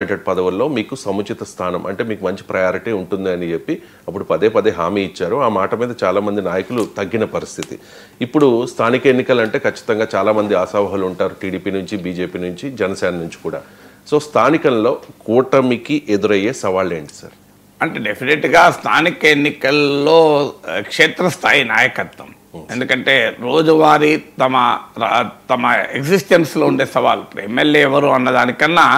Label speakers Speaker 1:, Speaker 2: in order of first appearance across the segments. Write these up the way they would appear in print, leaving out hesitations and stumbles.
Speaker 1: పదవుల్లో మీకు సముచిత స్థానం అంటే మీకు మంచి ప్రయారిటీ ఉంటుంది అని చెప్పి అప్పుడు పదే పదే హామీ ఇచ్చారు. ఆ మాట మీద చాలామంది నాయకులు తగ్గిన పరిస్థితి. ఇప్పుడు స్థానిక ఎన్నికలు అంటే ఖచ్చితంగా చాలామంది ఆశావహులు ఉంటారు, టీడీపీ నుంచి, బీజేపీ నుంచి, జనసేన నుంచి కూడా. సో స్థానికంలో కూటమికి ఎదురయ్యే సవాళ్ళు ఏంటి సార్?
Speaker 2: అంటే డెఫినెట్గా స్థానిక ఎన్నికల్లో క్షేత్రస్థాయి నాయకత్వం, ఎందుకంటే రోజువారీ తమ ఎగ్జిస్టెన్స్లో ఉండే సవాల్. ఇప్పుడు ఎమ్మెల్యే ఎవరు అన్నదానికన్నా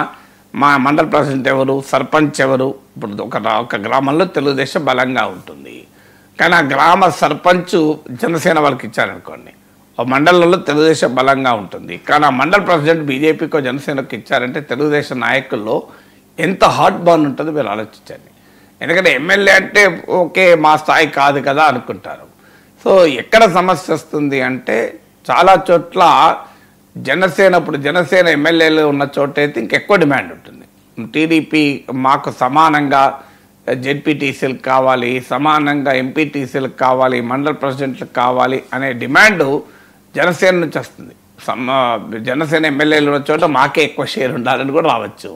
Speaker 2: మా మండల ప్రెసిడెంట్ ఎవరు, సర్పంచ్ ఎవరు. ఇప్పుడు ఒక గ్రామంలో తెలుగుదేశం బలంగా ఉంటుంది, కానీ ఆ గ్రామ సర్పంచ్ జనసేన వాళ్ళకి ఇచ్చారనుకోండి, ఆ మండలంలో తెలుగుదేశం బలంగా ఉంటుంది. కానీ ఆ మండల ప్రెసిడెంట్ బీజేపీకో జనసేనకు ఇచ్చారంటే తెలుగుదేశం నాయకుల్లో ఎంత హాట్ బాన్ ఉంటుందో మీరు ఆలోచించండి. ఎందుకంటే ఎమ్మెల్యే అంటే ఓకే మా స్థాయి కాదు కదా అనుకుంటారు. సో ఎక్కడ సమస్య వస్తుంది అంటే చాలా చోట్ల జనసేన ఎమ్మెల్యేలు ఉన్న చోట అయితే ఇంకెక్కువ డిమాండ్ ఉంటుంది. టీడీపీ మాకు సమానంగా జెడ్పీటీసీలకు కావాలి, సమానంగా ఎంపీటీసీలకు కావాలి, మండల ప్రెసిడెంట్లకు కావాలి అనే డిమాండ్ జనసేన నుంచి వస్తుంది. జనసేన ఎమ్మెల్యేలు ఉన్న చోట మాకే ఎక్కువ షేర్ ఉండాలని కూడా రావచ్చు.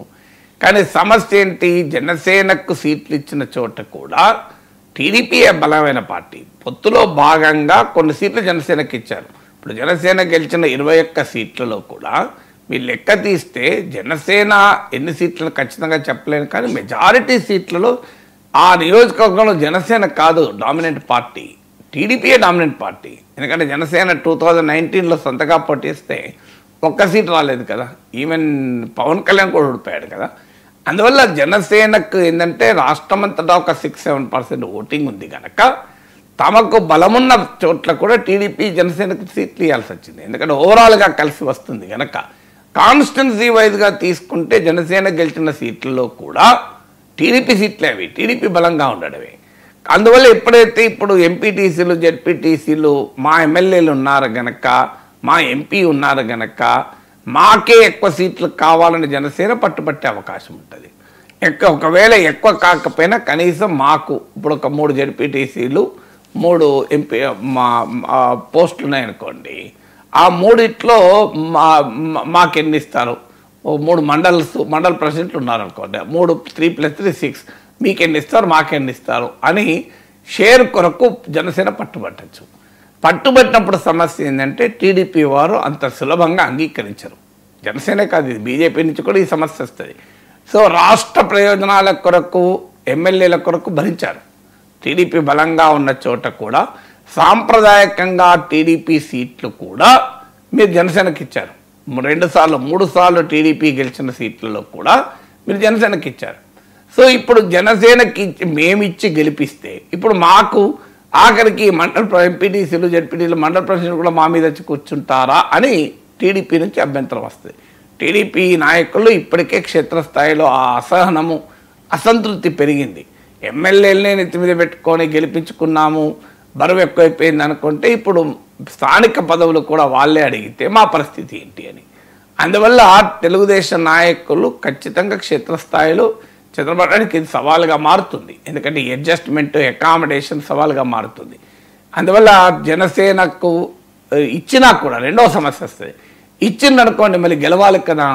Speaker 2: కానీ సమస్య ఏంటి, జనసేనకు సీట్లు ఇచ్చిన చోట కూడా టీడీపీ బలమైన పార్టీ. పొత్తులో భాగంగా కొన్ని సీట్లు జనసేనకి ఇచ్చారు. ఇప్పుడు జనసేన గెలిచిన 21 సీట్లలో కూడా మీరు లెక్క తీస్తే జనసేన ఎన్ని సీట్లను ఖచ్చితంగా చెప్పలేను, కానీ మెజారిటీ సీట్లలో ఆ నియోజకవర్గంలో జనసేన కాదు డామినెంట్ పార్టీ, టీడీపీయే డామినెంట్ పార్టీ. ఎందుకంటే జనసేన 2019లో సొంతగా పోటీస్తే ఒక్క సీట్ రాలేదు కదా, ఈవెన్ పవన్ కళ్యాణ్ కూడా ఓడిపోయాడు కదా. అందువల్ల జనసేనకు ఏంటంటే రాష్ట్రమంతటా ఒక 6-7% ఓటింగ్ ఉంది కనుక తమకు బలమున్న చోట్ల కూడా టీడీపీ జనసేనకు సీట్లు ఇవ్వాల్సి వచ్చింది. ఎందుకంటే ఓవరాల్గా కలిసి వస్తుంది కనుక. కాన్స్టిట్యున్సీ వైజ్గా తీసుకుంటే జనసేన గెలిచిన సీట్లలో కూడా టీడీపీ సీట్లే అవి, టీడీపీ బలంగా ఉండడమే. అందువల్ల ఎప్పుడైతే ఇప్పుడు ఎంపీటీసీలు, జెడ్పీటీసీలు మా ఎమ్మెల్యేలు ఉన్నారు గనక, మా ఎంపీ ఉన్నారు గనక మాకే ఎక్కువ సీట్లు కావాలని జనసేన పట్టుబట్టే అవకాశం ఉంటుంది. ఒకవేళ ఎక్కువ కాకపోయినా కనీసం మాకు ఇప్పుడు ఒక 3 జెడ్పీటీసీలు 3 ఎంపీ పోస్టులు ఉన్నాయనుకోండి, ఆ 3 మాకెన్ని ఇస్తారు, 3 మండల ప్రెసిడెంట్లు ఉన్నారనుకోండి, 3 6 మీకెన్ని ఇస్తారు, మాకెన్ని ఇస్తారు అని షేర్ కొరకు జనసేన పట్టుబట్టచ్చు. పట్టుబట్టినప్పుడు సమస్య ఏంటంటే టీడీపీ వారు అంత సులభంగా అంగీకరించరు. జనసేనే కాదు, ఇది బీజేపీ నుంచి కూడా ఈ సమస్య వస్తుంది. సో రాష్ట్ర ప్రయోజనాల కొరకు ఎమ్మెల్యేల కొరకు భరించారు. టీడీపీ బలంగా ఉన్న చోట కూడా సాంప్రదాయకంగా టీడీపీ సీట్లు కూడా మీరు జనసేనకి ఇచ్చారు. 2 సార్లు 3 సార్లు టీడీపీ గెలిచిన సీట్లలో కూడా మీరు జనసేనకి ఇచ్చారు. సో ఇప్పుడు జనసేనకి మేమిచ్చి గెలిపిస్తే ఇప్పుడు మాకు ఆఖరికి మండల ఎంపీటీసీలు, జెడ్పీటీలు, మండల ప్రెసిడెంట్ కూడా మా మీద వచ్చి కూర్చుంటారా అని టీడీపీ నుంచి అభ్యంతరం వస్తుంది. టీడీపీ నాయకులు ఇప్పటికే క్షేత్రస్థాయిలో ఆ అసహనము, అసంతృప్తి పెరిగింది. ఎమ్మెల్యేలనే నెత్తి మీద పెట్టుకొని గెలిపించుకున్నాము, బరువు ఎక్కువైపోయింది అనుకుంటే ఇప్పుడు స్థానిక పదవులు కూడా వాళ్ళే అడిగితే మా పరిస్థితి ఏంటి అని. అందువల్ల తెలుగుదేశం నాయకులు ఖచ్చితంగా క్షేత్రస్థాయిలో చంద్రబాబుకి ఇది సవాలుగా మారుతుంది. ఎందుకంటే అడ్జస్ట్మెంట్, అకామిడేషన్ సవాలుగా మారుతుంది. అందువల్ల జనసేనకు ఇచ్చినా కూడా రెండవ సమస్య వస్తుంది. ఇచ్చిందనుకోండి మళ్ళీ గెలవాలి కదా.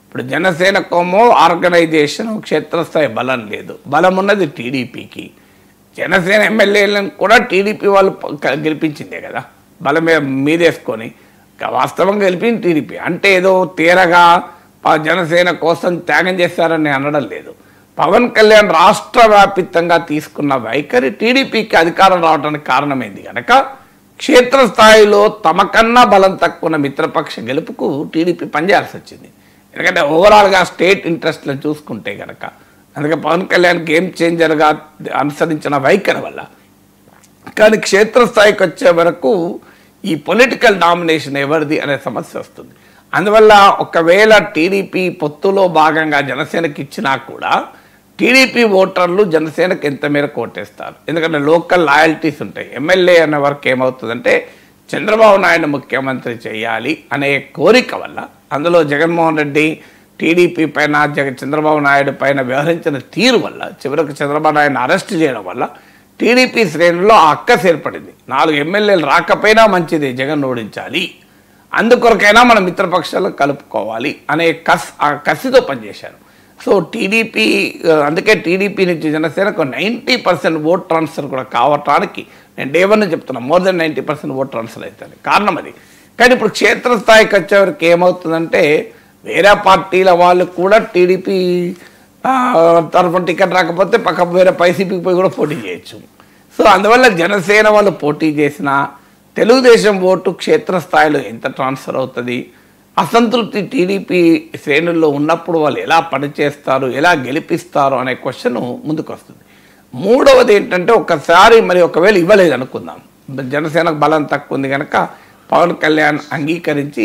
Speaker 2: ఇప్పుడు జనసేనకోమో ఆర్గనైజేషన్, క్షేత్రస్థాయి బలం లేదు, బలం ఉన్నది టీడీపీకి. జనసేన ఎమ్మెల్యేలను కూడా టీడీపీ వాళ్ళు గెలిపించిందే కదా, బలం మీదేసుకొని. వాస్తవంగా గెలిపింది టీడీపీ. అంటే ఏదో తీరగా జనసేన కోసం త్యాగం చేస్తారని అనడం లేదు. పవన్ కళ్యాణ్ రాష్ట్ర వ్యాప్తంగా తీసుకున్న వైఖరి టీడీపీకి అధికారం రావడానికి కారణమైంది కనుక క్షేత్రస్థాయిలో తమకన్నా బలం తక్కువ ఉన్న మిత్రపక్ష గెలుపుకు టీడీపీ పనిచేయాల్సి వచ్చింది. ఎందుకంటే ఓవరాల్గా స్టేట్ ఇంట్రెస్ట్లను చూసుకుంటే కనుక. అందుకే పవన్ కళ్యాణ్ గేమ్ చేంజర్గా అనుసరించిన వైఖరి వల్ల. కానీ క్షేత్రస్థాయికి వచ్చే వరకు ఈ పొలిటికల్ డామినేషన్ ఎవరిది అనే సమస్య వస్తుంది. అందువల్ల ఒకవేళ టీడీపీ పొత్తులో భాగంగా జనసేనకి ఇచ్చినా కూడా టీడీపీ ఓటర్లు జనసేనకు ఎంత మేర కోటేస్తారు. ఎందుకంటే లోకల్ లాయల్టీస్ ఉంటాయి. ఎమ్మెల్యే అనే వరకు ఏమవుతుందంటే చంద్రబాబు నాయుడు ముఖ్యమంత్రి చేయాలి అనే కోరిక వల్ల, అందులో జగన్మోహన్ రెడ్డి టీడీపీ పైన చంద్రబాబు నాయుడు పైన వ్యవహరించిన తీరు వల్ల, చివరికి చంద్రబాబు నాయుడుని అరెస్ట్ చేయడం వల్ల టీడీపీ శ్రేణుల్లో ఆ అక్కసు ఏర్పడింది. 4 ఎమ్మెల్యేలు రాకపోయినా మంచిది, జగన్ ఓడించాలి, అందుకొరకైనా మన మిత్రపక్షాలు కలుపుకోవాలి అనే కసితో పనిచేశారు. సో టీడీపీ అందుకే టీడీపీ నుంచి జనసేనకు 90% ఓట్ ట్రాన్స్ఫర్ కూడా కావటానికి నేను డే 1 చెప్తున్నా, మోర్ దెన్ 90% ఓట్ ట్రాన్స్ఫర్ అవుతుంది. కారణం అది. కానీ ఇప్పుడు క్షేత్రస్థాయికి వచ్చేవరకు ఏమవుతుందంటే వేరే పార్టీల వాళ్ళు కూడా టీడీపీ తరఫున టికెట్ రాకపోతే పక్క వేరే వైసీపీకి పోయి కూడా పోటీ చేయొచ్చు. సో అందువల్ల జనసేన వాళ్ళు పోటీ చేసిన తెలుగుదేశం ఓటు క్షేత్రస్థాయిలో ఎంత ట్రాన్స్ఫర్ అవుతుంది, అసంతృప్తి టీడీపీ శ్రేణుల్లో ఉన్నప్పుడు వాళ్ళు ఎలా పనిచేస్తారు, ఎలా గెలిపిస్తారు అనే క్వశ్చన్ ముందుకు వస్తుంది. మూడవది ఏంటంటే ఒకసారి మరి ఒకవేళ ఇవ్వలేదు అనుకుందాం, జనసేనకు బలం తక్కువ ఉంది కనుక పవన్ కళ్యాణ్ అంగీకరించి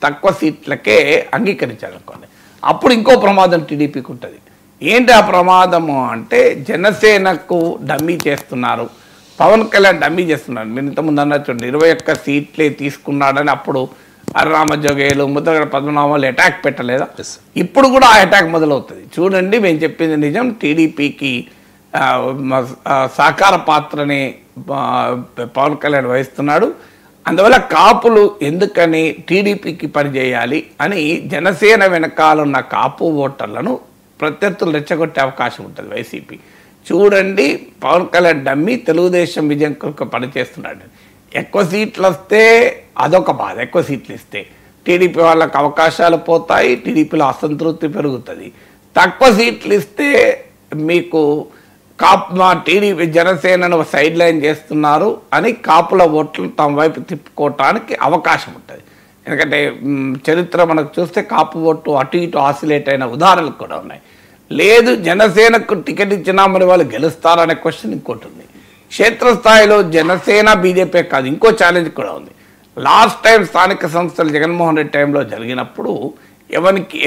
Speaker 2: తక్కువ సీట్లకే అంగీకరించాడు అనుకోండి, అప్పుడు ఇంకో ప్రమాదం టీడీపీకి ఉంటుంది. ఏంటి ఆ ప్రమాదము అంటే జనసేనకు డమ్మీ చేస్తున్నారు, పవన్ కళ్యాణ్ డమ్మీ చేస్తున్నారు. మీరు ఇంతకుముందు అన్న చూడండి 21 సీట్లే తీసుకున్నాడని అప్పుడు రామజోగేలు ముద్రగడ పద్మనాభాలు అటాక్ పెట్టలేదా? ఇప్పుడు కూడా ఆ అటాక్ మొదలవుతుంది. చూడండి మేము చెప్పింది నిజం, టీడీపీకి సహకార పాత్రని పవన్ కళ్యాణ్ వహిస్తున్నాడు, అందువల్ల కాపులు ఎందుకని టీడీపీకి పనిచేయాలి అని జనసేన వెనకాలన్న కాపు ఓటర్లను ప్రత్యర్థులు రెచ్చగొట్టే అవకాశం ఉంటుంది వైసీపీ. చూడండి పవన్ కళ్యాణ్ డమ్మి తెలుగుదేశం విజయం కొరకు పనిచేస్తున్నాడు. ఎక్కువ సీట్లు వస్తే అదొక బాధ, ఎక్కువ సీట్లు ఇస్తే టీడీపీ వాళ్ళకి అవకాశాలు పోతాయి, టీడీపీలో అసంతృప్తి పెరుగుతుంది. తక్కువ సీట్లు ఇస్తే మీకు మా టీడీపీ జనసేనను సైడ్ లైన్ చేస్తున్నారు అని కాపుల ఓట్లు తమ వైపు తిప్పుకోవటానికి అవకాశం ఉంటుంది. ఎందుకంటే చరిత్ర మనకు చూస్తే కాపు ఓటు అటు ఇటు ఆసిలేట్ అయిన ఉదాహరణలు కూడా ఉన్నాయి. లేదు జనసేనకు టికెట్ ఇచ్చినా మరి వాళ్ళు గెలుస్తారనే క్వశ్చన్ ఇంకోటి ఉంది. క్షేత్రస్థాయిలో జనసేన బీజేపీ కాదు, ఇంకో ఛాలెంజ్ కూడా ఉంది. లాస్ట్ టైం స్థానిక సంస్థలు జగన్మోహన్ రెడ్డి టైంలో జరిగినప్పుడు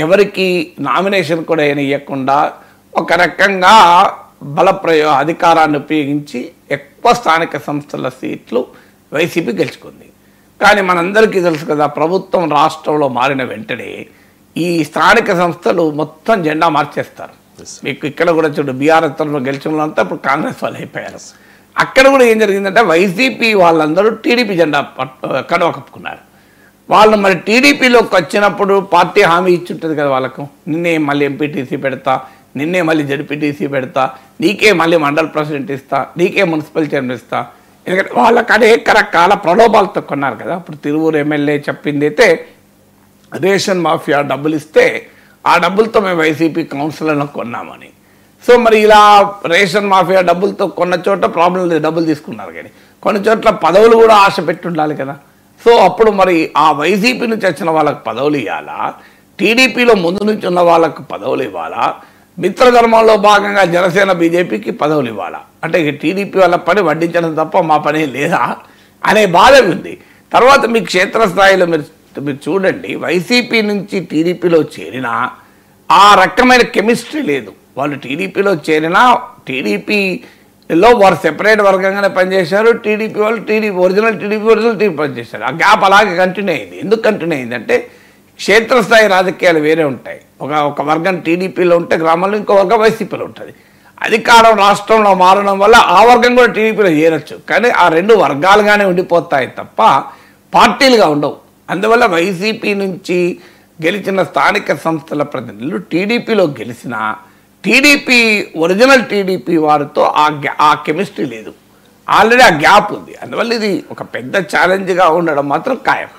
Speaker 2: ఎవరికి నామినేషన్ కూడా ఇవ్వకుండా ఒక రకంగా అధికారాన్ని ఉపయోగించి ఎక్కువ స్థానిక సంస్థల సీట్లు వైసీపీ గెలుచుకుంది. కానీ మనందరికీ తెలుసు కదా, ప్రభుత్వం రాష్ట్రంలో మారిన వెంటనే ఈ స్థానిక సంస్థలు మొత్తం జెండా మార్చేస్తారు. మీకు ఇక్కడ కూడా చూడు బీఆర్ఎస్ తరఫున గెలిచిన అంతా ఇప్పుడు కాంగ్రెస్ వాళ్ళు అయిపోయారు. అక్కడ కూడా ఏం జరిగిందంటే వైసీపీ వాళ్ళందరూ టీడీపీ జెండా కడవ కప్పుకున్నారు. వాళ్ళు మరి టీడీపీలోకి వచ్చినప్పుడు పార్టీ హామీ ఇచ్చి ఉంటుంది కదా వాళ్ళకు, నిన్నే మళ్ళీ ఎంపీటీసీ పెడతా, నిన్నే మళ్ళీ జడ్పీటీసీ పెడతా, నీకే మళ్ళీ మండల్ ప్రెసిడెంట్ ఇస్తా, నీకే మున్సిపల్ చైర్మన్ ఇస్తా. ఎందుకంటే వాళ్ళకి అనేక రకాల ప్రలోభాలతో కొన్నారు కదా. ఇప్పుడు తిరువూరు ఎమ్మెల్యే చెప్పింది అయితే రేషన్ మాఫియా డబ్బులు ఇస్తే ఆ డబ్బులతో మేము వైసీపీ కౌన్సిలర్లను కొన్నామని. సో మరి ఇలా రేషన్ మాఫియా డబ్బులతో కొన్న చోట ప్రాబ్లం లేదు, డబ్బులు తీసుకున్నారు. కానీ కొన్ని చోట్ల పదవులు కూడా ఆశ పెట్టి ఉండాలి కదా. సో అప్పుడు మరి ఆ వైసీపీ నుంచి వచ్చిన వాళ్ళకి పదవులు ఇవ్వాలా, టీడీపీలో ముందు నుంచి ఉన్న వాళ్ళకు పదవులు ఇవ్వాలా, మిత్రధర్మంలో భాగంగా జనసేన బీజేపీకి పదవులు ఇవ్వాలా? అంటే టీడీపీ వాళ్ళ పని వడ్డించడం తప్ప మా పని లేదా అనే బాధ ఉంది. తర్వాత మీ క్షేత్రస్థాయిలో మీరు చూడండి, వైసీపీ నుంచి టీడీపీలో చేరినా ఆ రకమైన కెమిస్ట్రీ లేదు. వాళ్ళు టీడీపీలో చేరినా టీడీపీలో వారు సెపరేట్ వర్గంగానే పనిచేశారు, టీడీపీ వాళ్ళు ఒరిజినల్ టీడీపీ పనిచేశారు. ఆ గ్యాప్ అలాగే కంటిన్యూ అయింది. ఎందుకు కంటిన్యూ అయిందంటే క్షేత్రస్థాయి రాజకీయాలు వేరే ఉంటాయి. ఒక వర్గం టీడీపీలో ఉంటే గ్రామంలో ఇంకో వర్గం వైసీపీలో ఉంటుంది. అధికారం రాష్ట్రంలో మారడం వల్ల ఆ వర్గం కూడా టీడీపీలో చేరొచ్చు, కానీ ఆ రెండు వర్గాలుగానే ఉండిపోతాయి తప్ప పార్టీలుగా ఉండవు. అందువల్ల వైసీపీ నుంచి గెలిచిన స్థానిక సంస్థల ప్రతినిధులు టీడీపీలో గెలిచిన టీడీపీ ఒరిజినల్ టీడీపీ వారితో ఆ కెమిస్ట్రీ లేదు, ఆల్రెడీ ఆ గ్యాప్ ఉంది. అందువల్ల ఇది ఒక పెద్ద ఛాలెంజ్గా ఉండడం మాత్రం ఖాయం.